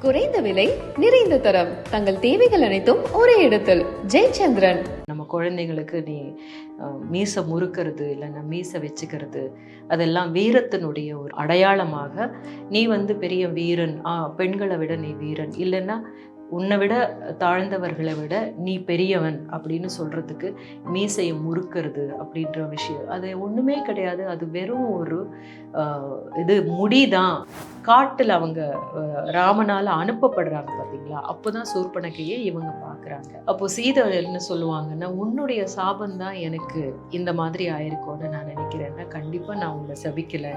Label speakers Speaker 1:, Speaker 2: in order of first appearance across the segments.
Speaker 1: குறைந்த விலை, நிறைந்த தரம். தங்கள் தேவைகள் அனைத்தும் ஒரே இடத்தில். ஜெயச்சந்திரன்.
Speaker 2: நம்ம குழந்தைங்களுக்கு நீ மீசை முறுக்கிறது இல்லைன்னா மீசை வச்சுக்கிறது அதெல்லாம் வீரத்தினுடைய ஒரு அடையாளமாக நீ பெரிய வீரன், பெண்களை விட நீ வீரன், இல்லைன்னா உன்னை விட தாழ்ந்தவர்களை விட நீ பெரியவன் அப்படின்னு சொல்கிறதுக்கு மீசையை முறுக்கிறது அப்படின்ற விஷயம் அது ஒன்றுமே கிடையாது. அது வெறும் ஒரு இது முடிதான். காட்டில் அவங்க ராமனால் அனுப்பப்படுறாங்க பார்த்தீங்களா, அப்போ தான் சூர்பனகையை இவங்க பார்க்குறாங்க. அப்போ சீதை என்ன சொல்லுவாங்கன்னா, உன்னுடைய சாபந்தான் எனக்கு இந்த மாதிரி ஆயிருக்கும்னு நான் நினைக்கிறேன்னா, கண்டிப்பாக நான் உன்னை சபிக்கலை,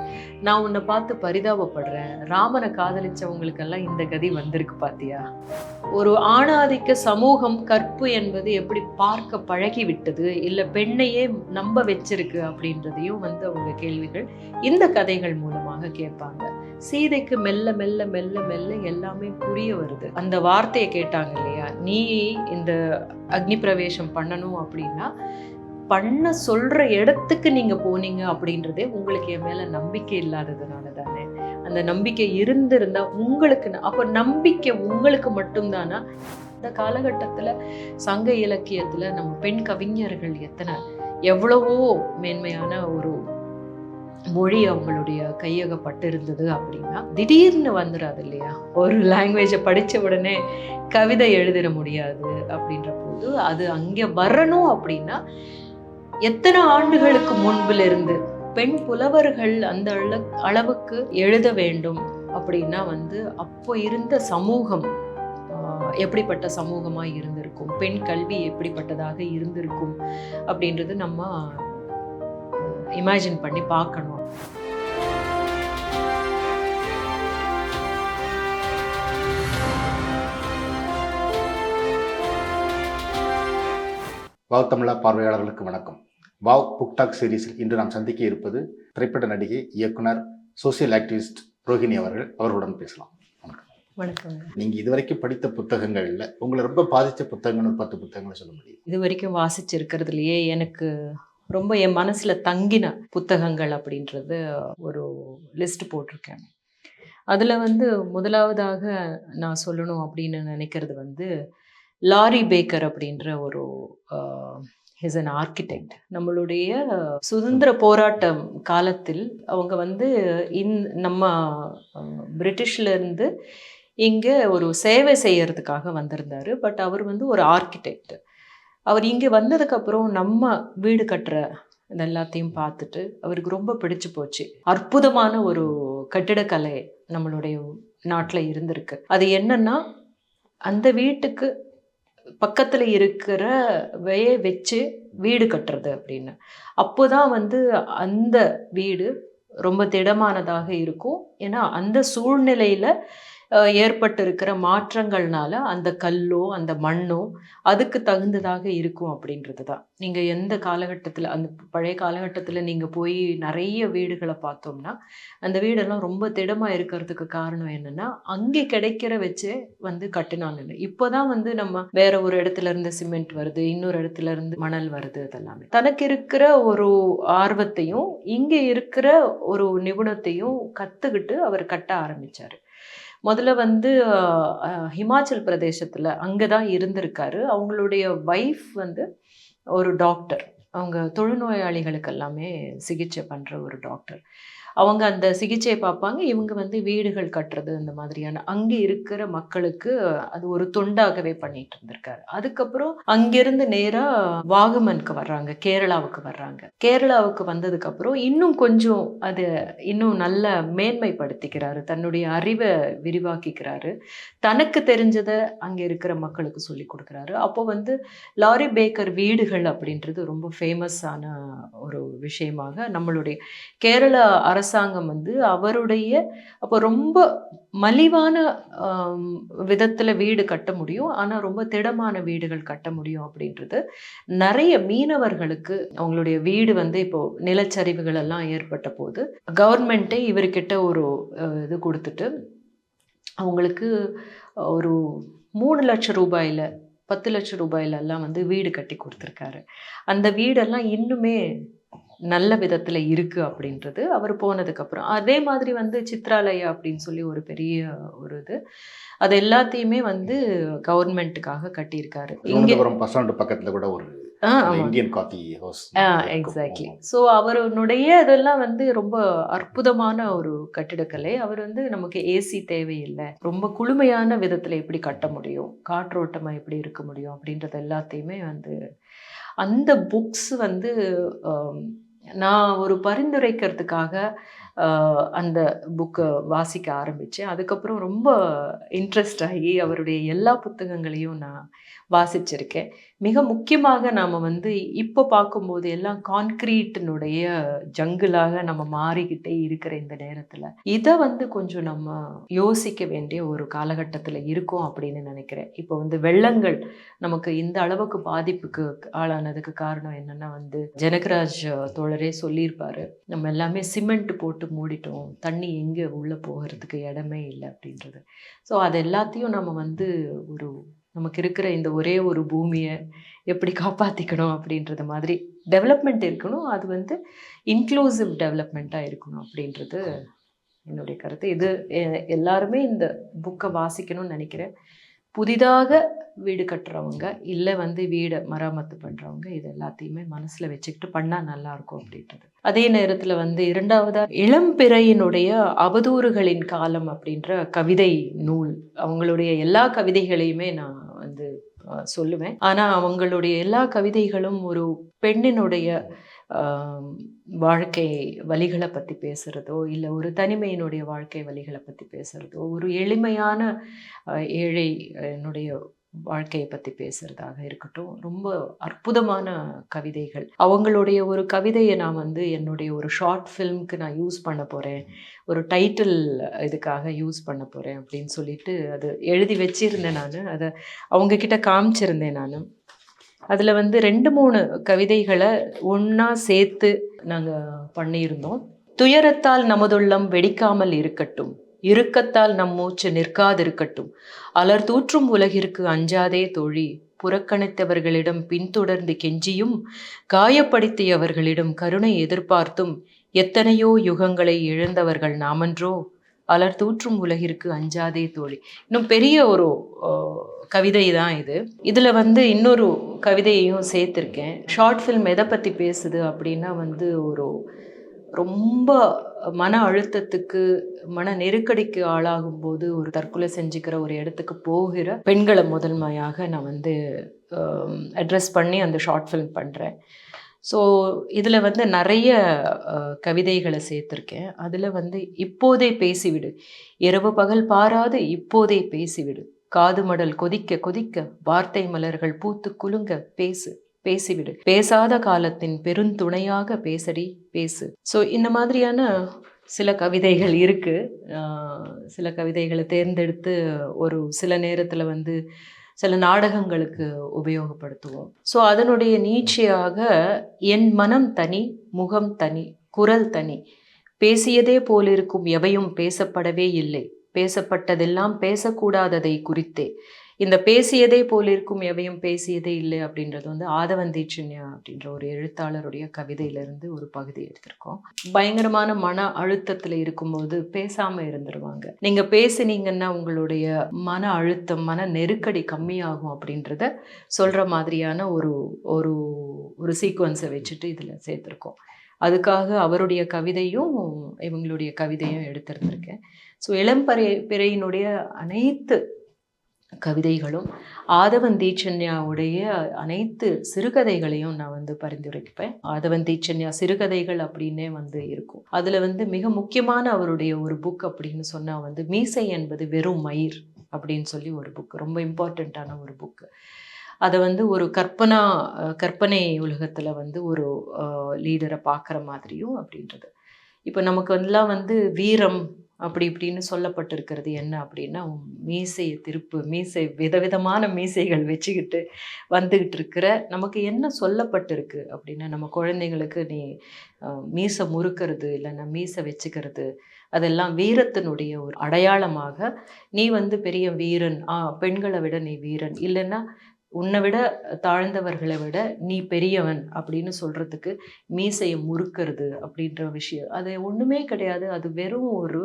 Speaker 2: நான் உன்னை பார்த்து பரிதாபப்படுறேன். ராமனை காதலிச்சவங்களுக்கெல்லாம் இந்த கதி வந்திருக்கு பார்த்தியா. ஒரு ஆணாதிக்க சமூகம் கற்பு என்பது எப்படி பார்க்க பழகி விட்டது, இல்லை பெண்ணையே நம்ப வச்சிருக்கு அப்படின்றதையும் அவங்க கேள்விகள் இந்த கதைகள் மூலமாக கேட்பாங்க. சீதைக்கு மெல்ல மெல்ல மெல்ல மெல்ல எல்லாமே புரிய வருது. அந்த வார்த்தையை கேட்டாங்க இல்லையா, நீ இந்த அக்னி பிரவேசம் பண்ணணும் அப்படின்னா பண்ண சொல்ற இடத்துக்கு நீங்க போனீங்க அப்படின்றதே உங்களுக்கு என் மேல நம்பிக்கை இல்லாததுனால தானே. அந்த நம்பிக்கை இருந்திருந்தா உங்களுக்கு, அப்ப நம்பிக்கை உங்களுக்கு மட்டும்தானா? இந்த காலகட்டத்துல சங்க இலக்கியத்துல நம்ம பெண் கவிஞர்கள் எவ்வளவோ மேன்மையான ஒரு மொழி அவங்களுடைய கையகப்பட்டு இருந்தது அப்படின்னா திடீர்னு வந்துடாது இல்லையா. ஒரு லாங்குவேஜை படித்த உடனே கவிதை எழுதிட முடியாது. அப்படின்ற போது அது அங்கே வரணும் அப்படின்னா எத்தனை ஆண்டுகளுக்கு முன்பில் இருந்து பெண் புலவர்கள் அந்த அளவுக்கு எழுத வேண்டும் அப்படின்னா அப்போ இருந்த சமூகம் எப்படிப்பட்ட சமூகமாக இருந்திருக்கும், பெண் கல்வி எப்படிப்பட்டதாக இருந்திருக்கும் அப்படின்றது நம்ம இமேஜின் பண்ணி பார்க்கணும்.
Speaker 3: வாவ் தமிழா பார்வையாளர்களுக்கு வணக்கம். வாவ் புக் டாக் சீரீஸில் இன்று நாம் சந்திக்க இருப்பது திரைப்பட நடிகை, இயக்குனர், சோசியல் ஆக்டிவிஸ்ட் ரோஹிணி அவர்களுடன் பேசலாம். வணக்கம்.
Speaker 2: வணக்கம்.
Speaker 3: நீங்கள் இதுவரைக்கும் படித்த புத்தகங்கள்ல உங்களை ரொம்ப பாதித்த புத்தகங்கள் ஒரு 10 புத்தகங்களை சொல்ல முடியும்?
Speaker 2: இது வரைக்கும் வாசிச்சிருக்கிறதுலையே எனக்கு ரொம்ப என் மனசில் தங்கின புத்தகங்கள் அப்படின்றது ஒரு லிஸ்ட் போட்டிருக்கேன். அதில் முதலாவதாக நான் சொல்லணும் அப்படின்னு நினைக்கிறது லாரி பேக்கர் அப்படின்ற ஒரு இஸ் அன் ஆர்கிடெக்ட். நம்மளுடைய சுதந்திர போராட்டம் காலத்தில் அவங்க நம்ம பிரிட்டிஷ்லேருந்து இங்கே ஒரு சேவை செய்யறதுக்காக வந்திருந்தார். பட் அவர் ஒரு ஆர்கிடெக்ட். அவர் இங்கே வந்ததுக்கப்புறம் நம்ம வீடு கட்டுற இது எல்லாத்தையும் பார்த்துட்டு அவருக்கு ரொம்ப பிடிச்சு போச்சு. அற்புதமான ஒரு கட்டிடக்கலை நம்மளுடைய நாட்டில் இருந்திருக்கு. அது என்னன்னா, அந்த வீட்டுக்கு பக்கத்தில் இருக்கிற வச்சு வீடு கட்டுறது அப்படின்னு. அப்போதான் அந்த வீடு ரொம்ப திடமானதாக இருக்கும். ஏன்னா அந்த சூழ்நிலையில் ஏற்பட்டிருக்கிற மாற்றங்கள்னால அந்த கல்லோ அந்த மண்ணோ அதுக்கு தகுந்ததாக இருக்கும் அப்படின்றது தான். நீங்கள் எந்த காலகட்டத்தில், அந்த பழைய காலகட்டத்தில் நீங்கள் போய் நிறைய வீடுகளை பார்த்தோம்னா அந்த வீடெல்லாம் ரொம்ப திடமாக இருக்கிறதுக்கு காரணம் என்னென்னா, அங்கே கிடைக்கிற வச்சே கட்டினாங்க. இப்போ தான் நம்ம வேற ஒரு இடத்துல இருந்து சிமெண்ட் வருது, இன்னொரு இடத்துல இருந்து மணல் வருது. அதெல்லாமே தனக்கு இருக்கிற ஒரு ஆர்வத்தையும் இங்கே இருக்கிற ஒரு நிபுணத்தையும் கற்றுக்கிட்டு அவர் கட்ட ஆரம்பித்தார். முதல்ல ஹிமாச்சல் பிரதேசத்தில் அங்கே தான் இருந்திருக்காரு. அவங்களுடைய வைஃப் ஒரு டாக்டர். அவங்க தொழுநோயாளிகளுக்கு எல்லாமே சிகிச்சை பண்ணுற ஒரு டாக்டர். அவங்க அந்த சிகிச்சையை பார்ப்பாங்க. இவங்க வீடுகள் கட்டுறது, அந்த மாதிரியான அங்கே இருக்கிற மக்களுக்கு அது ஒரு தொண்டாகவே பண்ணிட்டு இருந்திருக்காரு. அதுக்கப்புறம் அங்கிருந்து நேராக வாகமனுக்கு வர்றாங்க, கேரளாவுக்கு வர்றாங்க. கேரளாவுக்கு வந்ததுக்கப்புறம் இன்னும் கொஞ்சம் அது இன்னும் நல்ல மேன்மைப்படுத்திக்கிறாரு, தன்னுடைய அறிவை விரிவாக்கிக்கிறாரு, தனக்கு தெரிஞ்சதை அங்கே இருக்கிற மக்களுக்கு சொல்லி கொடுக்குறாரு. அப்போ லாரி பேக்கர் வீடுகள் அப்படின்றது ரொம்ப ஃபேமஸான ஒரு விஷயமாக நம்மளுடைய கேரள அரசாங்கம் அவருடைய அப்போ ரொம்ப மலிவான விதத்தில் வீடு கட்ட முடியும், ஆனால் ரொம்ப திடமான வீடுகள் கட்ட முடியும் அப்படின்றது நிறைய மீனவர்களுக்கு அவங்களுடைய வீடு இப்போ நிலச்சரிவுகள் எல்லாம் ஏற்பட்ட போது கவர்மெண்ட்டே இவர்கிட்ட ஒரு இது கொடுத்துட்டு அவங்களுக்கு ஒரு 3 லட்சம் ரூபாயில் 10 லட்சம் ரூபாயிலெல்லாம் வீடு கட்டி கொடுத்துருக்காரு. அந்த வீடெல்லாம் இன்னுமே நல்ல விதத்தில் இருக்குது அப்படின்றது அவர் போனதுக்கப்புறம். அதே மாதிரி வந்து சித்ராலயா அப்படின்னு சொல்லி ஒரு பெரிய ஒரு இது, அது எல்லாத்தையுமே வந்து கவர்மெண்ட்டுக்காக கட்டியிருக்காரு இங்கே.
Speaker 3: திருவனந்தபுரம் பஸ் ஸ்டாண்ட் பக்கத்தில் கூட ஒரு
Speaker 2: ஆமாம்,
Speaker 3: Indian coffee house.
Speaker 2: Exactly. So அவருடைய இதெல்லாம் வந்து ரொம்ப அற்புதமான ஒரு கட்டிடக்கலை. அவர் வந்து நமக்கு ஏசி தேவையில்லை, ரொம்ப குளுமையான விதத்தில் எப்படி கட்ட முடியும், காற்றோட்டமாக எப்படி இருக்க முடியும் அப்படின்றது எல்லாத்தையுமே வந்து அந்த புக்ஸ் வந்து நான் ஒரு பரிந்துரைக்கிறதுக்காக அந்த புக்கை வாசிக்க ஆரம்பித்தேன். அதுக்கப்புறம் ரொம்ப இன்ட்ரெஸ்ட் ஆகி அவருடைய எல்லா புத்தகங்களையும் நான் வாசிச்சிருக்கேன். மிக முக்கியமாக நாம் வந்து இப்போ பார்க்கும்போது எல்லாம் கான்க்ரீட்டினுடைய ஜங்கிளாக நம்ம மாறிக்கிட்டே இருக்கிற இந்த நேரத்தில் இதை வந்து கொஞ்சம் நம்ம யோசிக்க வேண்டிய ஒரு காலகட்டத்தில் இருக்கோம் அப்படின்னு நினைக்கிறேன். இப்போ வந்து வெள்ளங்கள் நமக்கு இந்த அளவுக்கு பாதிப்புக்கு ஆளானதுக்கு காரணம் என்னன்னா வந்து ஜனகராஜ் தோழரே சொல்லியிருப்பாரு, நம்ம எல்லாமே சிமெண்ட் போட்டு மூடிட்டோம், தண்ணி எங்கே உள்ளே போகிறதுக்கு இடமே இல்லை அப்படின்றது. ஸோ அது எல்லாத்தையும் நம்ம வந்து ஒரு நமக்கு இருக்கிற இந்த ஒரே ஒரு பூமியை எப்படி காப்பாற்றிக்கணும் அப்படின்றது மாதிரி டெவலப்மெண்ட் இருக்கணும். அது வந்து இன்க்ளூசிவ் டெவலப்மெண்ட்டாக இருக்கணும் அப்படின்றது என்னுடைய கருத்து. இது எல்லாருமே இந்த புக்கை வாசிக்கணும்னு நினைக்கிறேன். புதிதாக வீடு கட்டுறவங்க இல்லை வந்து வீடை மராமத்து பண்ணுறவங்க இது எல்லாத்தையுமே மனசில் வச்சுக்கிட்டு பண்ணால் நல்லாயிருக்கும் அப்படின்றது. அதே நேரத்தில் வந்து இரண்டாவதாக இளம்பிறையினுடைய அவதூறுகளின் காலம் அப்படின்ற கவிதை நூல், அவங்களுடைய எல்லா கவிதைகளையுமே நான் வந்து சொல்லுவேன். ஆனால் அவங்களுடைய எல்லா கவிதைகளும் ஒரு பெண்ணினுடைய வாழ்க்கை வழிகளை பற்றி பேசுகிறதோ இல்லை ஒரு தனிமையினுடைய வாழ்க்கை வழிகளை பற்றி பேசுகிறதோ ஒரு எளிமையான ஏழைனுடைய வாழ்க்கையை பற்றி பேசுகிறதாக இருக்கட்டும், ரொம்ப அற்புதமான கவிதைகள். அவங்களுடைய ஒரு கவிதையை நான் வந்து என்னுடைய ஒரு ஷார்ட் ஃபில்முக்கு நான் யூஸ் பண்ண போகிறேன், ஒரு டைட்டில் இதுக்காக யூஸ் பண்ண போகிறேன் அப்படின்னு சொல்லிட்டு அது எழுதி வச்சிருந்தேன். நான் அதை அவங்கக்கிட்ட காமிச்சிருந்தேன். நான் அதில் வந்து 2-3 கவிதைகளை ஒன்றா சேர்த்து நாங்கள் பண்ணியிருந்தோம். துயரத்தால் நமதுள்ளம் வெடிக்காமல் இருக்கட்டும், இறுக்கத்தால் நம் மூச்சு நிற்காதிருக்கட்டும், அலர் தூற்றும் உலகிற்கு அஞ்சாதே தோழி, புறக்கணித்தவர்களிடம் பின்தொடர்ந்து கெஞ்சியும் காயப்படுத்தியவர்களிடம் கருணை எதிர்பார்த்தும் எத்தனையோ யுகங்களை இழந்தவர்கள் நாமன்றோ, அலர் தூற்றும் உலகிற்கு அஞ்சாதே தோழி. இன்னும் பெரிய ஒரு கவிதை தான் இது. இதில் வந்து இன்னொரு கவிதையையும் சேர்த்துருக்கேன். ஷார்ட் ஃபில்ம் எதை பற்றி பேசுது அப்படின்னா வந்து ஒரு ரொம்ப மன அழுத்தத்துக்கு மன நெருக்கடிக்கு ஆளாகும் போது ஒரு தற்கொலை செஞ்சுக்கிற ஒரு இடத்துக்கு போகிற பெண்களை முதன்மையாக நான் வந்து அட்ரஸ் பண்ணி அந்த ஷார்ட் ஃபில்ம் பண்ணுறேன். ஸோ இதில் வந்து நிறைய கவிதைகளை சேர்த்துருக்கேன். அதில் வந்து இப்போதே பேசிவிடு, இரவு பகல் பாராது இப்போதே பேசிவிடு, காது மடல் கொதிக்க கொதிக்க வார்த்தை மலர்கள் பூத்து குலுங்க பேசு பேசிவிடு, பேசாத காலத்தின் பெருந்துணையாக பேசடி பேசு. ஸோ இந்த மாதிரியான சில கவிதைகள் இருக்குது. சில கவிதைகளை தேர்ந்தெடுத்து ஒரு சில நேரத்தில் வந்து சில நாடகங்களுக்கு உபயோகப்படுத்துவோம். ஸோ அதனுடைய நீட்சியாக என் மனம் தனி, முகம் தனி, குரல் தனி, பேசியதே போலிருக்கும் எவையும் பேசப்படவே இல்லை, பேசப்பட்டதெல்லாம் பேசக்கூடாததை குறித்தே. இந்த பேசியதே போலிருக்கும் எவையும் பேசியதே இல்லை அப்படின்றது வந்து ஆதவந்தீட்சண்யா அப்படின்ற ஒரு எழுத்தாளருடைய கவிதையிலிருந்து ஒரு பகுதி எடுத்திருக்கோம். பயங்கரமான மன அழுத்தத்தில் இருக்கும்போது பேசாமல் இருந்துருவாங்க. நீங்கள் பேசுனீங்கன்னா உங்களுடைய மன அழுத்தம் மன நெருக்கடி கம்மியாகும் அப்படின்றத சொல்கிற மாதிரியான ஒரு ஒரு ஒரு சீக்வன்ஸை வச்சுட்டு இதில் சேர்த்துருக்கோம். அதுக்காக அவருடைய கவிதையும் இவங்களுடைய கவிதையும் எடுத்திருந்திருக்கேன். ஸோ இளம்பிறையினுடைய அனைத்து கவிதைகளும் ஆதவந்தீட்சண்யாவுடைய அனைத்து சிறுகதைகளையும் நான் வந்து பரிந்துரைப்பேன். ஆதவந்தீட்சண்யா சிறுகதைகள் அப்படின்னே வந்து இருக்கும். அதில் வந்து மிக முக்கியமான அவருடைய ஒரு புக் அப்படின்னு சொன்னால் வந்து மீசை என்பது வெறும் மயிர் அப்படின்னு சொல்லி ஒரு புக், ரொம்ப இம்பார்ட்டண்ட்டான ஒரு புக்கு. அதை வந்து ஒரு கற்பனை உலகத்தில் வந்து ஒரு லீடரை பார்க்குற மாதிரியும் அப்படின்றது. இப்போ நமக்கு வந்துலாம் வந்து வீரம் அப்படி இப்படின்னு சொல்லப்பட்டிருக்கிறது என்ன அப்படின்னா, மீசையை திருப்பு, மீசை விதவிதமான மீசைகள் வச்சுக்கிட்டு வந்துக்கிட்டு இருக்கிற நமக்கு என்ன சொல்லப்பட்டிருக்கு அப்படின்னா, நம்ம குழந்தைங்களுக்கு நீ மீசை முறுக்கிறது இல்லைன்னா மீசை வச்சுக்கிறது அதெல்லாம் வீரத்தினுடைய ஒரு அடையாளமாக, நீ வந்து பெரிய வீரன், பெண்களை விட நீ வீரன், இல்லைன்னா உன்னை விட தாழ்ந்தவர்களை விட நீ பெரியவன் அப்படின்னு சொல்கிறதுக்கு மீசையை முறுக்கிறது அப்படின்ற விஷயம் அது ஒன்றுமே கிடையாது. அது வெறும் ஒரு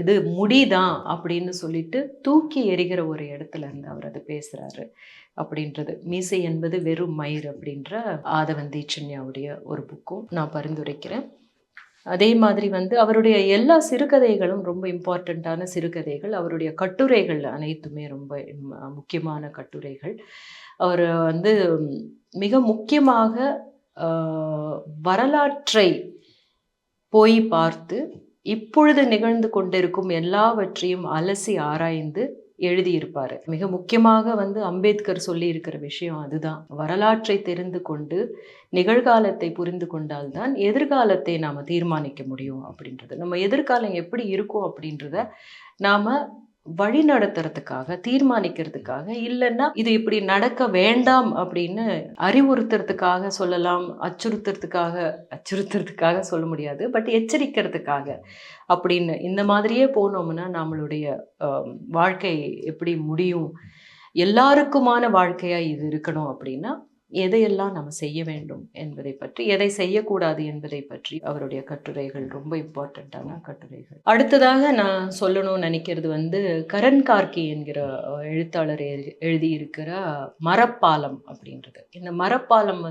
Speaker 2: இது முடிதான் அப்படின்னு சொல்லிட்டு தூக்கி எறிகிற ஒரு இடத்துல இருந்து அவர் அது பேசுகிறாரு அப்படின்றது. மீசை என்பது வெறும் மயிர் அப்படின்ற ஆதவன் தீட்சண்யாவுடைய ஒரு புக்கும் நான் பரிந்துரைக்கிறேன். அதே மாதிரி அவருடைய எல்லா சிறுகதைகளும் ரொம்ப இம்பார்ட்டண்ட்டான சிறுகதைகள். அவருடைய கட்டுரைகள் அனைத்துமே ரொம்ப முக்கியமான கட்டுரைகள். அவர் மிக முக்கியமாக வரலாற்றை போய் பார்த்து இப்பொழுது நிகழ்ந்து கொண்டிருக்கும் எல்லாவற்றையும் அலசி ஆராய்ந்து எழுதியிருப்பார். மிக முக்கியமாக அம்பேத்கர் சொல்லி இருக்கிற விஷயம் அதுதான். வரலாற்றை தெரிந்து கொண்டு நிகழ்காலத்தை புரிந்து கொண்டால்தான் எதிர்காலத்தை நாம் தீர்மானிக்க முடியும் அப்படின்றது. நம்ம எதிர்காலம் எப்படி இருக்கும் அப்படின்றத நாம் வழி நடத்துறதுக்காக, தீர்மானிக்கிறதுக்காக, இல்லைன்னா இது இப்படி நடக்க வேண்டாம் அப்படின்னு அறிவுறுத்துறதுக்காக சொல்லலாம், அச்சுறுத்துறதுக்காக சொல்ல முடியாது, பட் எச்சரிக்கிறதுக்காக அப்படின்னு இந்த மாதிரியே போனோம்னா நம்மளுடைய வாழ்க்கை எப்படி முடியும்? எல்லாருக்குமான வாழ்க்கையாக இது இருக்கணும் அப்படின்னா எதையெல்லாம் நம்ம செய்ய வேண்டும் என்பதை பற்றி, எதை செய்யக்கூடாது என்பதை பற்றி அவருடைய கட்டுரைகள் ரொம்ப இம்பார்ட்டண்ட்டான கட்டுரைகள். அடுத்ததாக நான் சொல்லணும்னு நினைக்கிறது கரண் கார்கி என்கிற எழுத்தாளர் எழுதியிருக்கிற மரப்பாலம் அப்படின்றது. இந்த மரப்பாலம்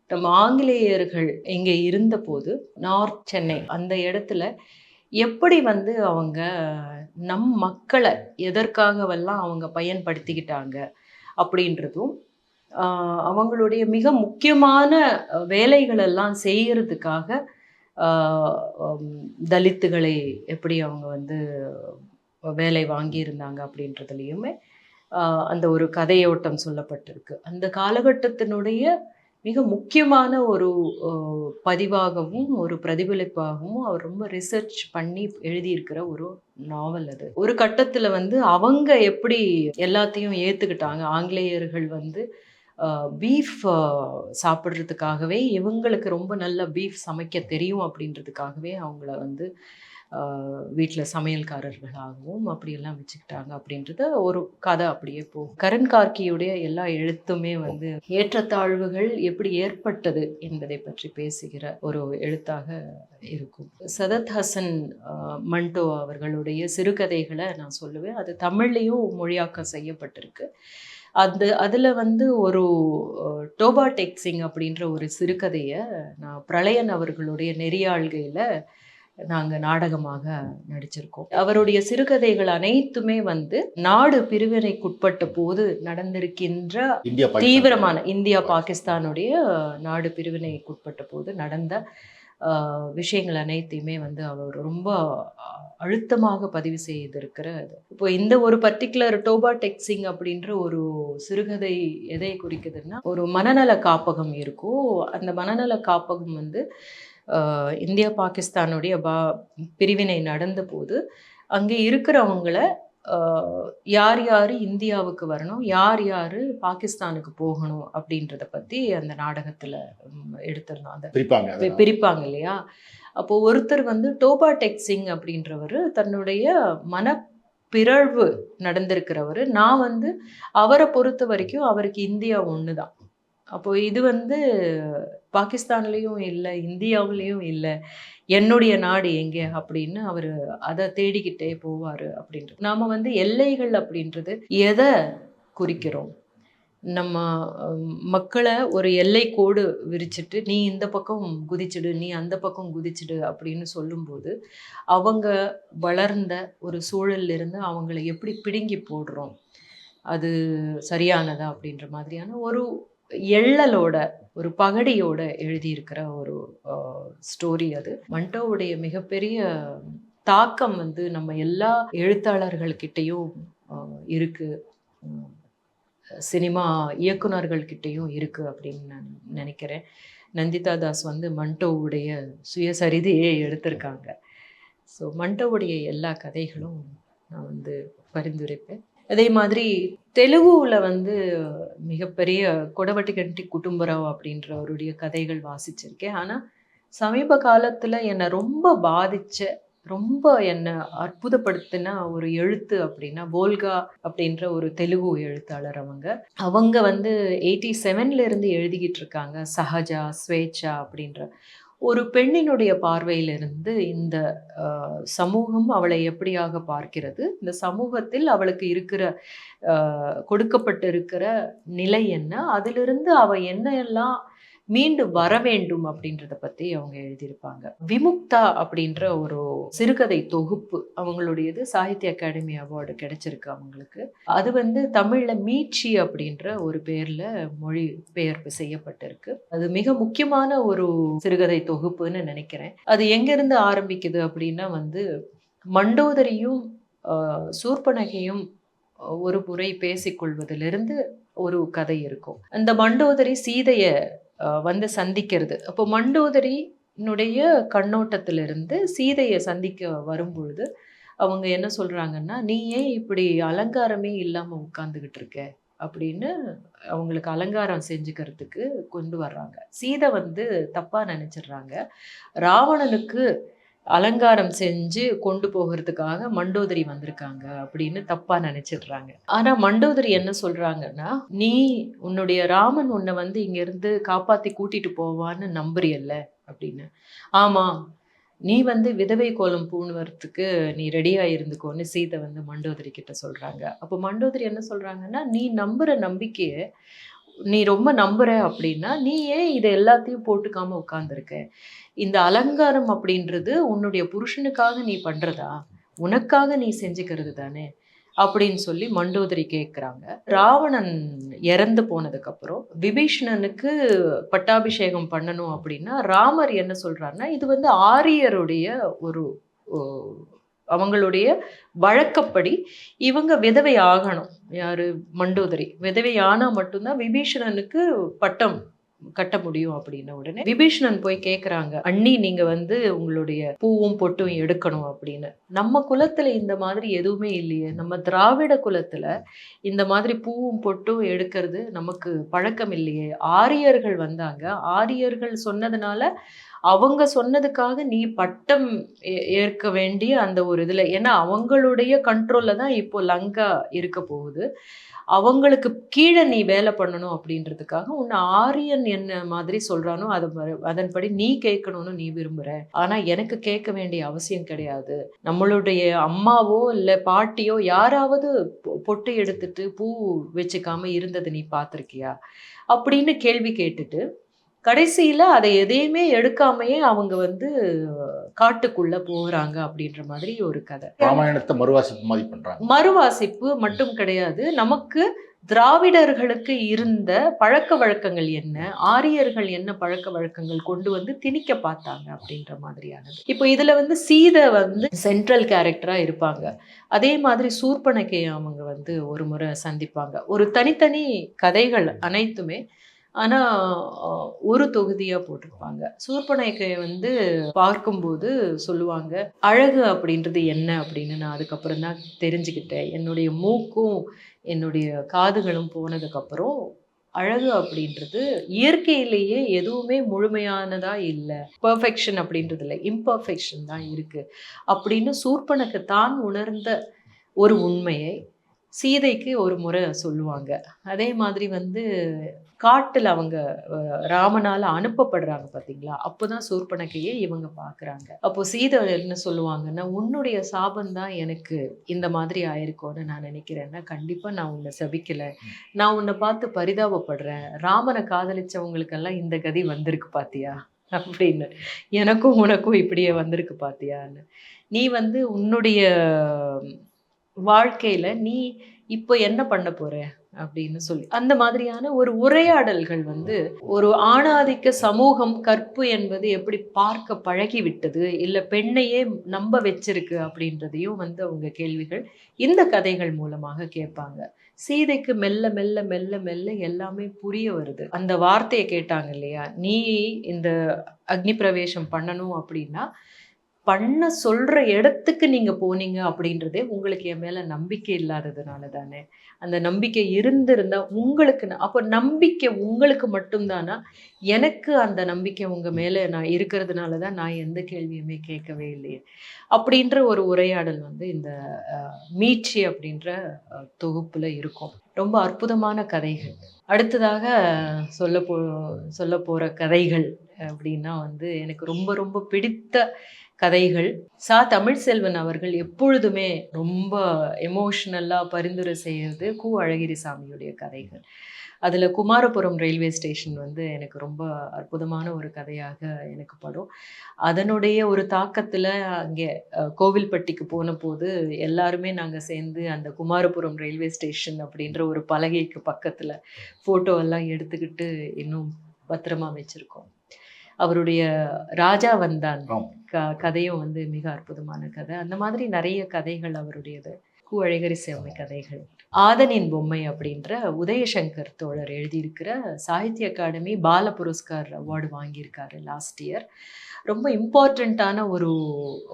Speaker 2: நம்ம ஆங்கிலேயர்கள் இங்கே இருந்தபோது நார்த் சென்னை அந்த இடத்துல எப்படி அவங்க நம் மக்களை எதற்காகவெல்லாம் அவங்க பயன்படுத்திக்கிட்டாங்க அப்படின்றதும், அவங்களுடைய மிக முக்கியமான வேலைகளெல்லாம் செய்கிறதுக்காக தலித்துகளை எப்படி அவங்க வேலை வாங்கியிருந்தாங்க அப்படின்றதுலையுமே அந்த ஒரு கதையோட்டம் சொல்லப்பட்டிருக்கு. அந்த காலகட்டத்தினுடைய மிக முக்கியமான ஒரு பதிவாகவும் ஒரு பிரதிபலிப்பாகவும் அவர் ரொம்ப ரிசர்ச் பண்ணி எழுதியிருக்கிற ஒரு நாவல் அது. ஒரு கட்டத்தில் அவங்க எப்படி எல்லாத்தையும் ஏற்றுக்கிட்டாங்க. ஆங்கிலேயர்கள் பீஃப் சாப்பிட்றதுக்காகவே, இவங்களுக்கு ரொம்ப நல்ல பீஃப் சமைக்க தெரியும் அப்படின்றதுக்காகவே அவங்கள வீட்டில் சமையல்காரர்களாகவும் அப்படியெல்லாம் வச்சுக்கிட்டாங்க அப்படின்றத ஒரு கதை அப்படியே போகும். கரண் கார்கியுடைய எல்லா எழுத்துமே ஏற்றத்தாழ்வுகள் எப்படி ஏற்பட்டது என்பதை பற்றி பேசுகிற ஒரு எழுத்தாக இருக்கும். சதத் ஹசன் மண்டோ அவர்களுடைய சிறுகதைகளை நான் சொல்லுவேன். அது தமிழ்லேயும் மொழியாக்கம் செய்யப்பட்டிருக்கு. அதில் ஒரு டோபா டெக்ஸிங் அப்படின்ற ஒரு சிறுகதையை நான் பிரளயன் அவர்களுடைய நெறியாள்கையில் நாங்கள் நாடகமாக நடிச்சிருக்கோம். அவருடைய சிறுகதைகள் அனைத்துமே நாடு பிரிவினைக்குட்பட்ட போது நடந்திருக்கின்ற தீவிரமான இந்தியா பாகிஸ்தானுடைய நாடு பிரிவினைக்குட்பட்ட போது நடந்த விஷயங்கள் அனைத்தையுமே அவர் ரொம்ப அழுத்தமாக பதிவு செய்திருக்கிறது. இப்போ இந்த ஒரு பர்டிகுலர் டோபா டெக்ஸிங் அப்படின்ற ஒரு சிறுகதை எதை குறிக்குதுன்னா, ஒரு மனநல காப்பகம் இருக்கும். அந்த மனநல காப்பகம் இந்தியா பாகிஸ்தானுடைய பிரிவினை நடந்த போது அங்கே இருக்கிறவங்கள யார் யார் இந்தியாவுக்கு வரணும், யார் யார் பாகிஸ்தானுக்கு போகணும் அப்படின்றத பற்றி அந்த நாடகத்தில் எடுத்திருந்தோம். அதை பிரிப்பாங்க இல்லையா? அப்போது ஒருத்தர் டோபா டெக்ஸிங் அப்படின்றவர் தன்னுடைய மனப்பிறழ்வு நடந்திருக்கிறவர். நான் அவரை பொறுத்த வரைக்கும் அவருக்கு இந்தியா ஒன்று தான். அப்போது இது பாகிஸ்தான்லேயும் இல்லை, இந்தியாவிலையும் இல்லை, என்னுடைய நாடு எங்கே அப்படின்னு அவர் அதை தேடிக்கிட்டே போவார் அப்படின்றது. நாம் எல்லைகள் அப்படின்றது எதை குறிக்கிறோம்? நம்ம மக்களை ஒரு எல்லை கோடு விரிச்சிட்டு நீ இந்த பக்கம் குதிச்சிடு, நீ அந்த பக்கம் குதிச்சிடு அப்படின்னு சொல்லும்போது அவங்க வளர்ந்த ஒரு சூழலிருந்து அவங்கள எப்படி பிடுங்கி போடுறோம், அது சரியானதா அப்படின்ற மாதிரியான ஒரு எள்ளலோட ஒரு பகடியோட எழுதியிருக்கிற ஒரு ஸ்டோரி அது. மண்டோவுடைய மிகப்பெரிய தாக்கம் நம்ம எல்லா எழுத்தாளர்கள்கிட்டையும் இருக்குது, சினிமா இயக்குநர்கள்கிட்டையும் இருக்குது அப்படின்னு நான் நினைக்கிறேன். நந்திதா தாஸ் மண்டோவுடைய சுயசரிதையே எடுத்திருக்காங்க. ஸோ மண்டோவுடைய எல்லா கதைகளும் நான் பரிந்துரைப்பேன். அதே மாதிரி தெலுங்குவில் மிகப்பெரிய கொடவட்டி கண்டி குடும்பராவ் அப்படின்றவருடைய கதைகள் வாசிச்சிருக்கேன். ஆனால் சமீப காலத்தில் என்னை ரொம்ப பாதித்த ரொம்ப என்ன அற்புதப்படுத்தின ஒரு எழுத்து அப்படின்னா வோல்கா அப்படின்ற ஒரு தெலுங்கு எழுத்தாளர். அவங்க வந்து 87 இருந்து எழுதிக்கிட்டு இருக்காங்க. சஹஜா, ஸ்வேச்சா அப்படின்ற ஒரு பெண்ணினுடைய பார்வையிலிருந்து இந்த சமூகம் அவளை எப்படியாக பார்க்கிறது, இந்த சமூகத்தில் அவளுக்கு இருக்கிற கொடுக்கப்பட்டிருக்கிற நிலை என்ன, அதிலிருந்து அவ என்ன எல்லாம் மீண்டு வர வேண்டும் அப்படின்றத பத்தி அவங்க எழுதியிருப்பாங்க. விமுக்தா அப்படின்ற ஒரு சிறுகதை தொகுப்பு அவங்களுடையது. சாகித்ய அகாடமி அவார்டு கிடைச்சிருக்கு அவங்களுக்கு. அது வந்து தமிழ்ல மீட்சி அப்படின்ற ஒரு பேர்ல மொழி பெயர்ப்பு செய்யப்பட்டிருக்கு. அது மிக முக்கியமான ஒரு சிறுகதை தொகுப்புன்னு நினைக்கிறேன். அது எங்கிருந்து ஆரம்பிக்குது அப்படின்னா வந்து மண்டோதரியும் சூர்பனகையும் ஒரு முறை பேசிக்கொள்வதிலிருந்து ஒரு கதை இருக்கும். அந்த மண்டோதரி சீதைய வந்து சந்திக்கிறது. அப்போ மண்டோதரியினுடைய கண்ணோட்டத்திலிருந்து சீதையை சந்திக்க வரும்பொழுது அவங்க என்ன சொல்றாங்கன்னா, நீ ஏன் இப்படி அலங்காரமே இல்லாம உட்கார்ந்துகிட்டு இருக்க அப்படின்னு அவங்களுக்கு அலங்காரம் செஞ்சுக்கிறதுக்கு கொண்டு வர்றாங்க. சீதை வந்து தப்பா நினைச்சிடுறாங்க. ராவணனுக்கு அலங்காரம் செஞ்சு கொண்டு போகிறதுக்காக மண்டோதரி வந்திருக்காங்க அப்படின்னு தப்பா நினைச்சிடுறாங்க. ஆனா மண்டோதரி என்ன சொல்றாங்கன்னா, நீ உன்னுடைய ராமன் உன்னை வந்து இங்க இருந்து காப்பாத்தி கூட்டிட்டு போவான்னு நம்புறியல்ல அப்படின்னு. ஆமா, நீ வந்து விதவை கோலம் பூணுவதுக்கு நீ ரெடியா இருந்துக்கோன்னு சீதை வந்து மண்டோதரி கிட்ட சொல்றாங்க. அப்போ மண்டோதரி என்ன சொல்றாங்கன்னா, நீ நம்புற நம்பிக்கைய நீ ரொம்ப நம்புற அப்படின்னா நீ ஏன் இதை எல்லாத்தையும் போட்டுக்காம உட்கார்ந்துருக்க? இந்த அலங்காரம் அப்படின்றது உன்னுடைய புருஷனுக்காக நீ பண்றதா? உனக்காக நீ செஞ்சுக்கிறது தானே அப்படின்னு சொல்லி மண்டோதரி கேட்குறாங்க. ராவணன் இறந்து போனதுக்கு அப்புறம் விபீஷணனுக்கு பட்டாபிஷேகம் பண்ணணும் அப்படின்னா ராமர் என்ன சொல்றாருன்னா, இது வந்து ஆரியருடைய ஒரு அவங்களுடைய வழக்கப்படி இவங்க விதவை ஆகணும். யாரு? மண்டோதரி விதவை ஆனா மட்டும்தான் விபீஷணனுக்கு பட்டம் கட்ட முடியும். அப்படின்ன உடனே விபீஷணன் போய் கேட்குறாங்க, அண்ணி நீங்க வந்து உங்களுடைய பூவும் பொட்டும் எடுக்கணும் அப்படின்னு. நம்ம குலத்துல இந்த மாதிரி எதுவுமே இல்லையே. நம்ம திராவிட குலத்துல இந்த மாதிரி பூவும் பொட்டும் எடுக்கிறது நமக்கு பழக்கம் இல்லையே. ஆரியர்கள் வந்தாங்க, ஆரியர்கள் சொன்னதுனால அவங்க சொன்னதுக்காக நீ பட்டம் ஏற்க வேண்டிய அந்த ஒரு இதுல, ஏன்னா அவங்களுடைய கண்ட்ரோல்ல தான் இப்போ லங்கா இருக்க போகுது. அவங்களுக்கு கீழே நீ வேலை பண்ணணும் அப்படின்றதுக்காக உன்னை ஆரியன் என்ன மாதிரி சொல்றானோ அதன்படி நீ கேட்கணும்னு நீ விரும்புற. ஆனா எனக்கு கேட்க வேண்டிய அவசியம் கிடையாது. நம்மளுடைய அம்மாவோ இல்ல பாட்டியோ யாராவது பொட்டு எடுத்துட்டு பூ வச்சுக்காம இருந்ததை நீ பார்த்திருக்கியா அப்படின்னு கேள்வி கேட்டுட்டு கடைசியில அதை எதையுமே எடுக்காமையே அவங்க வந்து காட்டுக்குள்ள போறாங்க அப்படின்ற மாதிரி ஒரு கதை.
Speaker 3: ராமாயணத்தை மறுவாசிப்பு மாதிரி பண்றாங்க.
Speaker 2: மறுவாசிப்பு மட்டும் கிடையாது, நமக்கு திராவிடர்களுக்கு இருந்த பழக்க வழக்கங்கள் என்ன, ஆரியர்கள் என்ன பழக்க வழக்கங்கள் கொண்டு வந்து திணிக்க பார்த்தாங்க அப்படின்ற மாதிரியானது. இப்போ இதுல வந்து சீதை வந்து சென்ட்ரல் கேரக்டரா இருப்பாங்க. அதே மாதிரி சூர்பனகை அவங்க வந்து ஒரு முறை சந்திப்பாங்க. ஒரு தனித்தனி கதைகள் அனைத்துமே, ஆனா ஒரு தொகுதியா போட்டிருப்பாங்க. சூர்பனகையை வந்து பார்க்கும்போது சொல்லுவாங்க, அழகு அப்படின்றது என்ன அப்படின்னு நான் அதுக்கப்புறம் தான் தெரிஞ்சுக்கிட்டேன். என்னுடைய மூக்கும் என்னுடைய காதுகளும் போனதுக்கப்புறம் அழகு அப்படின்றது இயற்கையிலேயே எதுவுமே முழுமையானதா இல்லை, பெர்ஃபெக்ஷன் அப்படின்றது இல்லை, இம்பர்ஃபெக்ஷன் தான் இருக்கு அப்படின்னு சூர்பனகை தான் உணர்ந்த ஒரு உண்மையை சீதைக்கு ஒரு முறை சொல்லுவாங்க. அதே மாதிரி வந்து காட்டில் அவங்க ராமனால அனுப்பப்படுறாங்க பார்த்தீங்களா, அப்போதான் சூர்பனகையை இவங்க பார்க்குறாங்க. அப்போ சீதை என்ன சொல்லுவாங்கன்னா, உன்னுடைய சாபம் தான் எனக்கு இந்த மாதிரி ஆயிருக்கோன்னு நான் நினைக்கிறேன்னா, கண்டிப்பாக நான் உன்னை சபிக்கலை, நான் உன்னை பார்த்து பரிதாபப்படுறேன். ராமனை காதலிச்சவங்களுக்கெல்லாம் இந்த கதி வந்திருக்கு பாத்தியா அப்படின்னு, எனக்கும் உனக்கும் இப்படியே வந்திருக்கு பாத்தியான்னு. நீ வந்து உன்னுடைய வாழ்க்கையில நீ இப்போ என்ன பண்ண போற அப்படின்னு சொல்லி அந்த மாதிரியான ஒரு உரையாடல்கள் வந்து ஒரு ஆணாதிக்க சமூகம் கற்பு என்பது எப்படி பார்க்க பழகி விட்டது, இல்ல பெண்ணையே நம்ப வச்சிருக்கு அப்படின்றதையும் வந்து அவங்க கேள்விகள் இந்த கதைகள் மூலமாக கேட்பாங்க. சீதைக்கு மெல்ல மெல்ல மெல்ல மெல்ல எல்லாமே புரிய வருது. அந்த வார்த்தையை கேட்டாங்க இல்லையா, நீ இந்த அக்னி பிரவேசம் பண்ணணும் அப்படின்னா பண்ண சொல்ற இடத்துக்கு நீங்க போனீங்க அப்படின்றதே உங்களுக்கு என் மேல நம்பிக்கை இல்லாததுனால தானே. அந்த நம்பிக்கை இருந்திருந்தா உங்களுக்கு அப்ப நம்பிக்கை உங்களுக்கு மட்டும்தானா? எனக்கு அந்த நம்பிக்கை உங்க மேல நான் இருக்கிறதுனால தான் நான் எந்த கேள்வியுமே கேட்கவே இல்லையே. அப்படின்ற ஒரு உரையாடல் வந்து இந்த மீட்சி அப்படின்ற தொகுப்புல இருக்கும். ரொம்ப அற்புதமான கதைகள். அடுத்ததாக சொல்ல போற கதைகள் அப்படின்னா வந்து எனக்கு ரொம்ப ரொம்ப பிடித்த கதைகள். தமிழ்செல்வன் அவர்கள் எப்பொழுதுமே ரொம்ப எமோஷ்னலா பரிந்துரை செய்யறது அழகிரிசாமியுடைய கதைகள். அதுல குமாரபுரம் ரயில்வே ஸ்டேஷன் வந்து எனக்கு ரொம்ப அற்புதமான ஒரு கதையாக எனக்கு படும். அதனுடைய ஒரு தாக்கத்துல அங்கே கோவில்பட்டிக்கு போன போது எல்லாருமே நாங்க சேர்ந்து அந்த குமாரபுரம் ரயில்வே ஸ்டேஷன் அப்படின்ற ஒரு பலகைக்கு பக்கத்துல போட்டோ எல்லாம் எடுத்துக்கிட்டு இன்னும் பத்திரமா வச்சிருக்கோம். அவருடைய ராஜா வந்தான் கதையும் வந்து மிக அற்புதமான கதை. அந்த மாதிரி நிறைய கதைகள் அவருடையது. அழகிரிசாமி கதைகள். ஆதனின் பொம்மை அப்படின்ற உதயசங்கர் தோழர் எழுதியிருக்கிற சாகித்ய அகாடமி பால புரஸ்கார் அவார்டு வாங்கியிருக்காரு லாஸ்ட் இயர். ரொம்ப இம்பார்ட்டண்ட்டான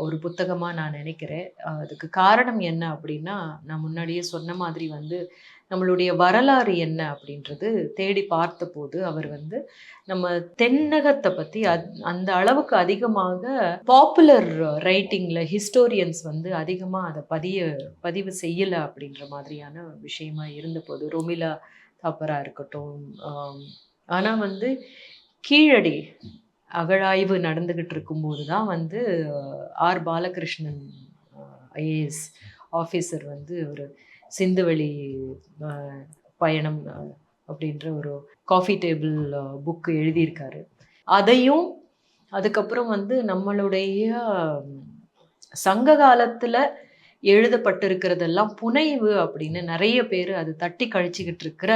Speaker 2: ஒரு புத்தகமாக நான் நினைக்கிறேன். அதுக்கு காரணம் என்ன அப்படின்னா, நான் முன்னாடியே சொன்ன மாதிரி வந்து நம்மளுடைய வரலாறு என்ன அப்படின்றது தேடி பார்த்தபோது அவர் வந்து நம்ம தென்னகத்தை பற்றி அந்த அளவுக்கு அதிகமாக பாப்புலர் ரைட்டிங்கில் ஹிஸ்டோரியன்ஸ் வந்து அதிகமாக அதை பதிவு செய்யலை அப்படின்ற மாதிரியான விஷயமா இருந்தபோது, ரோமிலா தாப்பரா இருக்கட்டும். ஆனால் வந்து கீழடி அகழாய்வு நடந்துகிட்டு இருக்கும்போது தான் வந்து ஆர் பாலகிருஷ்ணன் ஐஏஎஸ் ஆஃபீஸர் வந்து ஒரு சிந்துவெளி பயணம் அப்படின்ற ஒரு காஃபி டேபிள் புக்கு எழுதியிருக்காரு. அதையும் அதுக்கப்புறம் வந்து நம்மளுடைய சங்க காலத்தில் எழுதப்பட்டிருக்கிறதெல்லாம் புனைவு அப்படின்னு நிறைய பேர் அது தட்டி கழிச்சுக்கிட்டு இருக்கிற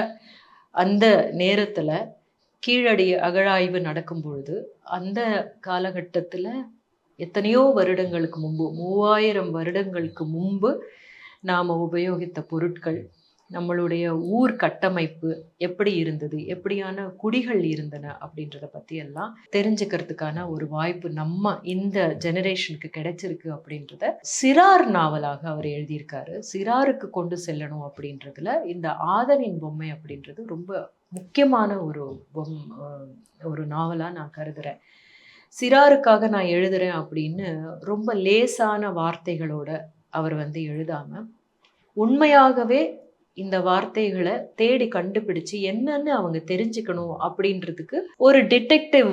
Speaker 2: அந்த நேரத்தில் கீழடி அகழாய்வு நடக்கும் பொழுது அந்த காலகட்டத்தில் எத்தனையோ வருடங்களுக்கு முன்பு 3000 வருடங்களுக்கு முன்பு நாம் உபயோகித்த பொருட்கள், நம்மளுடைய ஊர் கட்டமைப்பு எப்படி இருந்தது, எப்படியான குடிகள் இருந்தன அப்படின்றத பற்றி எல்லாம் தெரிஞ்சுக்கிறதுக்கான ஒரு வாய்ப்பு நம்ம இந்த ஜெனரேஷனுக்கு கிடைச்சிருக்கு அப்படின்றத சிறார் நாவலாக அவர் எழுதியிருக்காரு. சிறாருக்கு கொண்டு செல்லணும் அப்படின்றதுல இந்த ஆதனின் பொம்மை அப்படின்றது ரொம்ப முக்கியமான ஒரு நாவலாக நான் கருதுகிறேன். சிறாருக்காக நான் எழுதுறேன் அப்படின்னு ரொம்ப லேசான வார்த்தைகளோட அவர் வந்து எழுதாம உண்மையாகவே இந்த வார்த்தைகளை தேடி கண்டுபிடிச்சு என்னன்னு அவங்க தெரிஞ்சுக்கணும் அப்படின்றதுக்கு ஒரு டிடெக்டிவ்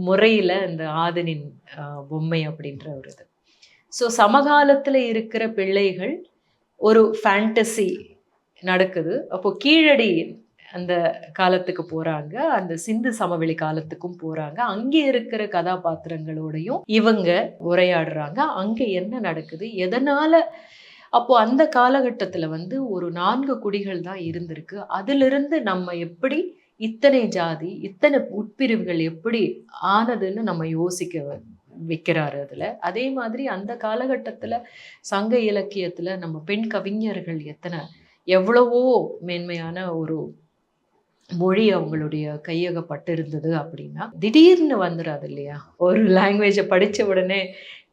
Speaker 2: முறையில இந்த ஆதனின் பொம்மை அப்படின்ற ஒரு இது. ஸோ சமகாலத்துல இருக்கிற பிள்ளைகள் ஒரு ஃபேண்டசி நடக்குது. அப்போ கீழடி அந்த காலத்துக்கு போறாங்க, அந்த சிந்து சமவெளி காலத்துக்கும் போறாங்க. அங்கே இருக்கிற கதாபாத்திரங்களோடையும் இவங்க உரையாடுறாங்க. அங்க என்ன நடக்குது, எதனால. அப்போ அந்த காலகட்டத்துல வந்து ஒரு 4 குடிகள் தான் இருந்திருக்கு. அதிலிருந்து நம்ம எப்படி இத்தனை ஜாதி, இத்தனை உட்பிரிவுகள் எப்படி ஆனதுன்னு நம்ம யோசிக்க வைக்கிறாரு அதுல. அதே மாதிரி அந்த காலகட்டத்துல சங்க இலக்கியத்துல நம்ம பெண் கவிஞர்கள் எவ்வளவோ மேன்மையான ஒரு மொழி அவங்களுடைய கையகப்பட்டு இருந்தது அப்படின்னா திடீர்னு வந்துடாது இல்லையா. ஒரு லாங்குவேஜை படிச்ச உடனே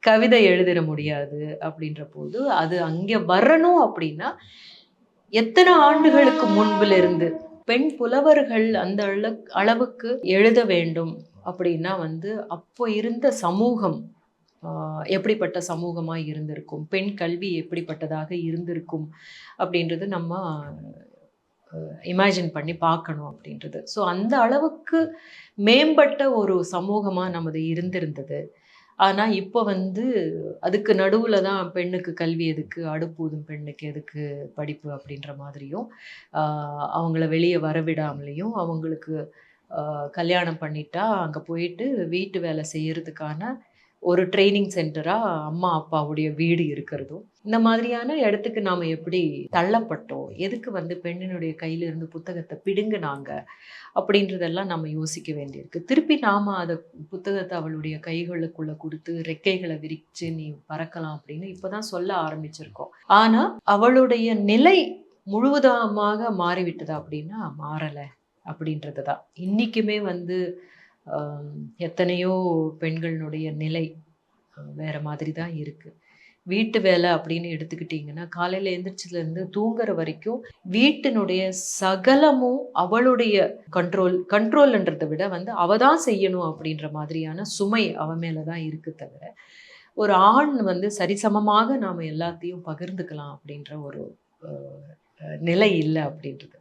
Speaker 2: கவிதை எழுதிட முடியாது. அப்படின்ற போது அது அங்கே வரணும் அப்படின்னா எத்தனை ஆண்டுகளுக்கு முன்புல இருந்து பெண் புலவர்கள் அந்த அளவுக்கு எழுத வேண்டும் அப்படின்னா வந்து அப்போ இருந்த சமூகம் எப்படிப்பட்ட சமூகமா இருந்திருக்கும், பெண் கல்வி எப்படிப்பட்டதாக இருந்திருக்கும் அப்படின்றது நம்ம இமேஜின் பண்ணி பார்க்கணும் அப்படின்றது. ஸோ அந்த அளவுக்கு மேம்பட்ட ஒரு சமூகமாக நமது இருந்திருந்தது. ஆனால் இப்போ வந்து அதுக்கு நடுவில் தான் பெண்ணுக்கு கல்வி எதுக்கு, அடுப்பூதும் பெண்ணுக்கு எதுக்கு படிப்பு அப்படின்ற மாதிரியும் அவங்கள வெளியே வரவிடாமலையும் அவங்களுக்கு கல்யாணம் பண்ணிட்டா அங்கே போயிட்டு வீட்டு வேலை செய்யறதுக்கான ஒரு ட்ரைனிங் சென்டராக அம்மா அப்பாவுடைய வீடு இருக்கிறதும், இந்த மாதிரியான இடத்துக்கு நாம் எப்படி தள்ளப்பட்டோம், எதுக்கு வந்து பெண்ணினுடைய கையிலிருந்து புத்தகத்தை பிடுங்கினாங்க அப்படின்றதெல்லாம் நம்ம யோசிக்க வேண்டியிருக்கு. திருப்பி நாம் அதை புத்தகத்தை அவளுடைய கைகளுக்குள்ளே கொடுத்து ரெக்கைகளை விரித்து நீ பறக்கலாம் அப்படின்னு இப்போ தான் சொல்ல ஆரம்பிச்சிருக்கோம். ஆனால் அவளுடைய நிலை முழுவதமாக மாறிவிட்டதா அப்படின்னா மாறலை அப்படின்றது தான். இன்றைக்குமே வந்து எத்தனையோ பெண்களினுடைய நிலை வேற மாதிரி தான் இருக்குது. வீட்டு வேலை அப்படின்னு எடுத்துக்கிட்டிங்கன்னா காலையில் எழுந்திரிச்சதுலேருந்து தூங்குற வரைக்கும் வீட்டினுடைய சகலமும் அவளுடைய கண்ட்ரோல்ன்றதை விட வந்து அவ தான் செய்யணும் அப்படின்ற மாதிரியான சுமை அவ மேலே தான் இருக்கு தவிர ஒரு ஆண் வந்து சரிசமமாக நாம் எல்லாத்தையும் பகிர்ந்துக்கலாம் அப்படின்ற ஒரு நிலை இல்லை அப்படின்றது.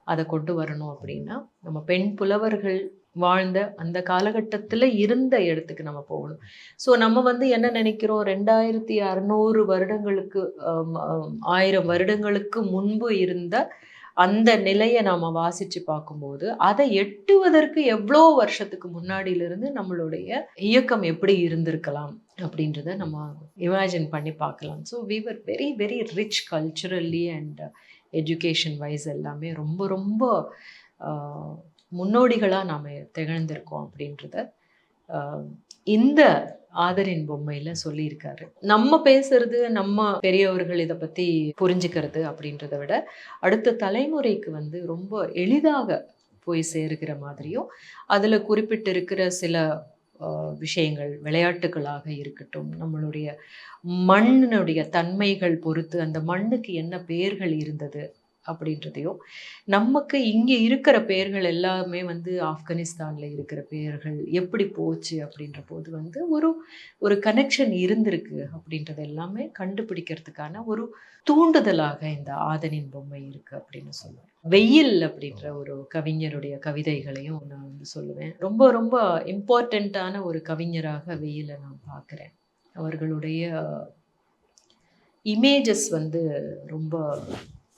Speaker 2: அதை கொண்டு வரணும் அப்படின்னா நம்ம பெண் புலவர்கள் வாழ்ந்த அந்த காலகட்டத்தில் இருந்த இடத்துக்கு நம்ம போகணும். ஸோ நம்ம வந்து என்ன நினைக்கிறோம், 2600 வருடங்களுக்கு 1000 வருடங்களுக்கு முன்பு இருந்த அந்த நிலையை நாம் வாசித்து பார்க்கும்போது அதை எட்டுவதற்கு எவ்வளோ வருஷத்துக்கு முன்னாடியிலிருந்து நம்மளுடைய இயக்கம் எப்படி இருந்திருக்கலாம் அப்படின்றத நம்ம இமேஜின் பண்ணி பார்க்கலாம். So we were very very rich culturally and education wise எல்லாமே ரொம்ப ரொம்ப முன்னோடிகளாக நாம் திகழ்ந்திருக்கோம் அப்படின்றத இந்த ஆதரின் பொம்மையில் சொல்லியிருக்காரு. நம்ம பேசுறது, நம்ம பெரியவர்கள் இதை பற்றி புரிஞ்சுக்கிறது அப்படின்றத விட அடுத்த தலைமுறைக்கு வந்து ரொம்ப எளிதாக போய் சேருகிற மாதிரியும் அதில் குறிப்பிட்டிருக்கிற சில விஷயங்கள், விளையாட்டுகளாக இருக்கட்டும், நம்மளுடைய மண்ணினுடைய தன்மைகள் பொறுத்து அந்த மண்ணுக்கு என்ன பெயர்கள் இருந்தது அப்படின்றதையும், நமக்கு இங்கே இருக்கிற பெயர்கள் எல்லாமே வந்து ஆப்கானிஸ்தானில் இருக்கிற பெயர்கள் எப்படி போச்சு அப்படின்ற போது வந்து ஒரு கனெக்ஷன் இருந்திருக்கு அப்படின்றது எல்லாமே கண்டுபிடிக்கிறதுக்கான ஒரு தூண்டுதலாக இந்த ஆதனின் பொம்மை இருக்கு அப்படின்னு சொல்லுவேன். வெயில் அப்படின்ற ஒரு கவிஞருடைய கவிதைகளையும் நான் வந்து சொல்லுவேன். ரொம்ப ரொம்ப இம்பார்ட்டண்ட்டான ஒரு கவிஞராக வெயிலை நான் பார்க்குறேன். அவர்களுடைய இமேஜஸ் வந்து ரொம்ப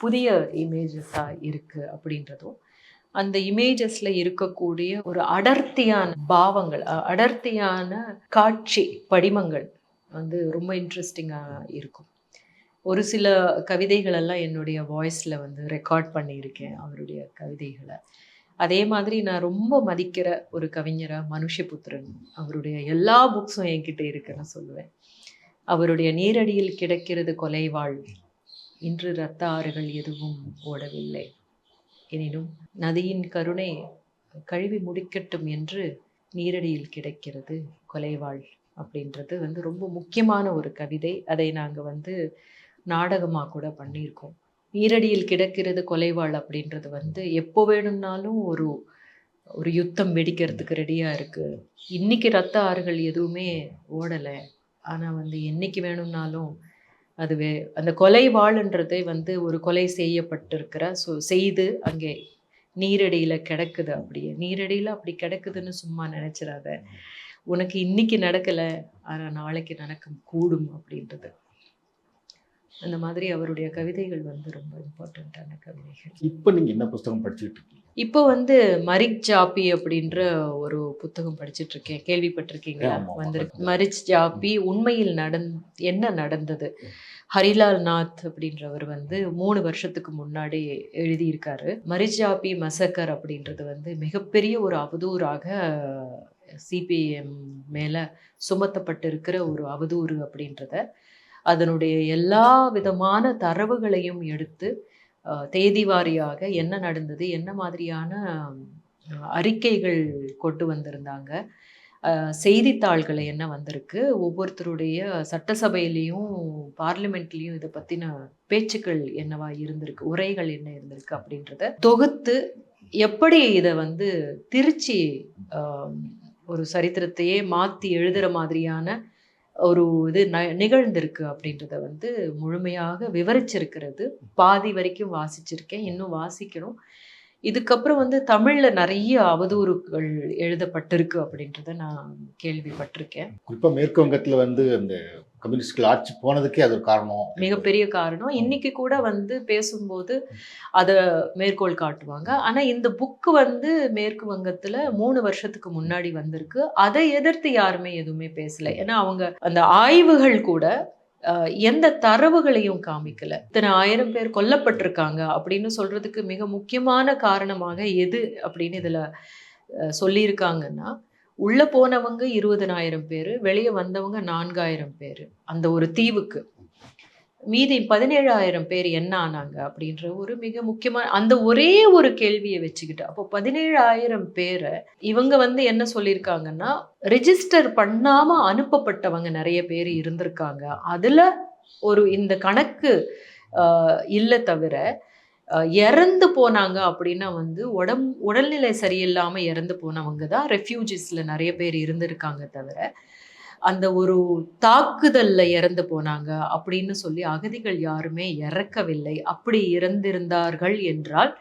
Speaker 2: புதிய இமேஜஸாக இருக்குது அப்படின்றதும், அந்த இமேஜஸில் இருக்கக்கூடிய ஒரு அடர்த்தியான பாவங்கள், அடர்த்தியான காட்சி படிமங்கள் வந்து ரொம்ப இன்ட்ரெஸ்டிங்காக இருக்கும். ஒரு சில கவிதைகளெல்லாம் என்னுடைய வாய்ஸில் வந்து ரெக்கார்ட் பண்ணியிருக்கேன் அவருடைய கவிதைகளை. அதே மாதிரி நான் ரொம்ப மதிக்கிற ஒரு கவிஞராக மனுஷபுத்திரன், அவருடைய எல்லா புக்ஸும் என்கிட்ட இருக்குன்னு சொல்லுவேன். அவருடைய நீரடியில் கிடக்கிறது கொலைவாள், இன்று இரத்த ஆறுகள் எதுவும் ஓடவில்லை, எனினும் நதியின் கருணை கழுவி முடிக்கட்டும் என்று நீரடியில் கிடைக்கிறது கொலைவாள் அப்படின்றது வந்து ரொம்ப முக்கியமான ஒரு கவிதை. அதை நாங்கள் வந்து நாடகமாக கூட பண்ணியிருக்கோம். நீரடியில் கிடக்கிறது கொலைவாள் அப்படின்றது வந்து எப்போ வேணும்னாலும் ஒரு யுத்தம் வெடிக்கிறதுக்கு ரெடியாக இருக்குது. இன்றைக்கி இரத்த ஆறுகள் எதுவுமே ஓடலை, ஆனால் வந்து என்றைக்கு வேணும்னாலும் அதுவே அந்த கொலை வாள்ன்றதை வந்து ஒரு கொலை செய்யப்பட்டிருக்கிற செய்து அங்கே நீரடியில் கிடக்குது. அப்படியே நீரடியில் அப்படி கிடக்குதுன்னு சும்மா நினச்சிடாத, உனக்கு இன்னைக்கு நடக்கலை ஆனால் நாளைக்கு நடக்க கூடும் அப்படின்றது. அந்த மாதிரி அவருடைய கவிதைகள் வந்து ரொம்ப இம்பார்ட்டண்ட்டான கவிதைகள்.
Speaker 3: இப்போ நீங்கள் என்ன புத்தகம் படிச்சுட்டு இருக்கீங்க?
Speaker 2: இப்போ வந்து மரிக் ஜாபி அப்படின்ற ஒரு புத்தகம் படிச்சுட்டு இருக்கேன். கேள்விப்பட்டிருக்கீங்களா? வந்திருக்கு. மரிக் ஜாபி உண்மையில் என்ன நடந்தது. ஹரிலால் நாத் அப்படின்றவர் வந்து 3 வருஷத்துக்கு முன்னாடி எழுதியிருக்காரு. மரிக் ஜாபி மசக்கர் அப்படின்றது வந்து மிகப்பெரிய ஒரு அவதூறாக சிபிஎம் மேலே சுமத்தப்பட்டிருக்கிற ஒரு அவதூறு அப்படின்றத, அதனுடைய எல்லா விதமான தரவுகளையும் எடுத்து தேதி வாரியாக என்ன நடந்தது, என்ன மாதிரியான அறிக்கைகள் கொண்டு வந்திருந்தாங்க, செய்தித்தாள்களை என்ன வந்திருக்கு, ஒவ்வொருத்தருடைய சட்டசபையிலையும் பார்லிமெண்ட்லேயும் இதை பற்றின பேச்சுக்கள் என்னவா இருந்திருக்கு, உரைகள் என்ன இருந்திருக்கு அப்படின்றத தொகுத்து எப்படி இதை வந்து திருச்சி ஒரு சரித்திரத்தையே மாற்றி எழுதுகிற மாதிரியான ஒரு இது நிகழ்ந்திருக்கு அப்படின்றத வந்து முழுமையாக விவரிச்சிருக்கிறது. பாதி வரைக்கும் வாசிச்சிருக்கேன், இன்னும் வாசிக்கணும். இதுக்கப்புறம் வந்து தமிழில் நிறைய அவதூறுகள் எழுதப்பட்டிருக்கு அப்படின்றத நான் கேள்விப்பட்டிருக்கேன்.
Speaker 3: குறிப்பாக மேற்கு வங்கத்தில் வந்து அந்த கம்யூனிஸ்ட்கள் ஆட்சி போனதுக்கே அது ஒரு காரணம்,
Speaker 2: மிகப்பெரிய காரணம். இன்னைக்கு கூட வந்து பேசும்போது அதை மேற்கோள் காட்டுவாங்க. ஆனால் இந்த புக்கு வந்து மேற்கு வங்கத்தில் 3 வருஷத்துக்கு முன்னாடி வந்திருக்கு. அதை எதிர்த்து யாருமே எதுவுமே பேசலை. ஏன்னா அவங்க அந்த ஆய்வுகள் கூட எந்த தரவுகளையும் காமிக்கல. இத்தனை 1000 பேர் கொல்லப்பட்டிருக்காங்க அப்படின்னு சொல்றதுக்கு மிக முக்கியமான காரணமாக எது அப்படின்னு இதுல சொல்லியிருக்காங்கன்னா, உள்ள போனவங்க 20,000 பேர், வெளியே வந்தவங்க 4,000 பேர் அந்த ஒரு தீவுக்கு. மீதி 17,000 பேர் என்ன ஆனாங்க அப்படின்ற ஒரு மிக முக்கியமான அந்த ஒரே ஒரு கேள்வியை வச்சுக்கிட்டு, அப்போ 17,000 பேரை இவங்க வந்து என்ன சொல்லியிருக்காங்கன்னா, ரெஜிஸ்டர் பண்ணாம அனுப்பப்பட்டவங்க நிறைய பேர் இருந்திருக்காங்க. அதுல ஒரு இந்த கணக்கு இல்ல தவிர இறந்து போனாங்க அப்படின்னா வந்து உடல்நிலை சரியில்லாம இறந்து போனவங்க தான் ரெஃப்யூஜிஸ்ல நிறைய பேர் இருந்திருக்காங்க தவிர, அந்த ஒரு தாக்குதல்ல இறந்து போனாங்க அப்படின்னு சொல்லி அகதிகள் யாருமே இறக்கவில்லை. அப்படி இறந்திருந்தார்கள் என்றால்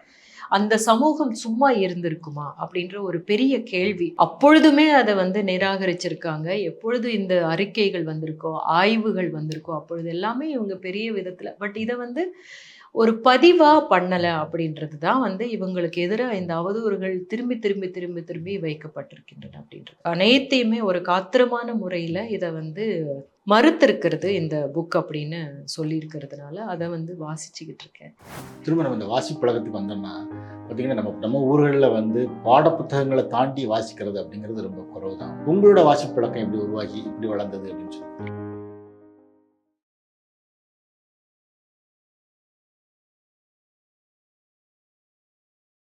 Speaker 2: அந்த சமூகம் சும்மா இருந்திருக்குமா அப்படின்ற ஒரு பெரிய கேள்வி அப்பொழுதுமே அதை வந்து நிராகரிச்சிருக்காங்க. எப்பொழுது இந்த அறிக்கைகள் வந்திருக்கோ, ஆய்வுகள் வந்திருக்கோ, அப்பொழுது எல்லாமே இவங்க பெரிய விதத்துல பட் இதை வந்து ஒரு பதிவா பண்ணல அப்படின்றது தான் வந்து இவங்களுக்கு எதிராக இந்த அவதூறுகள் திரும்பி திரும்பி திரும்பி திரும்பி வைக்கப்பட்டிருக்கின்றன அப்படின்றது. அனைத்தையுமே ஒரு காத்திரமான முறையில இதை வந்து மறுத்திருக்கிறது இந்த புக் அப்படின்னு சொல்லியிருக்கிறதுனால அதை வந்து வாசிச்சுக்கிட்டு இருக்கேன்.
Speaker 3: திரும்ப நம்ம இந்த வாசிப்பழக்கத்துக்கு வந்தோம்னா பார்த்தீங்கன்னா நம்ம ஊர்களில் வந்து பாட புத்தகங்களை தாண்டி வாசிக்கிறது அப்படிங்கிறது ரொம்ப குறைவு தான். உங்களோட வாசிப்பழக்கம் எப்படி உருவாகி இப்படி வளர்ந்தது அப்படின்னு சொல்லி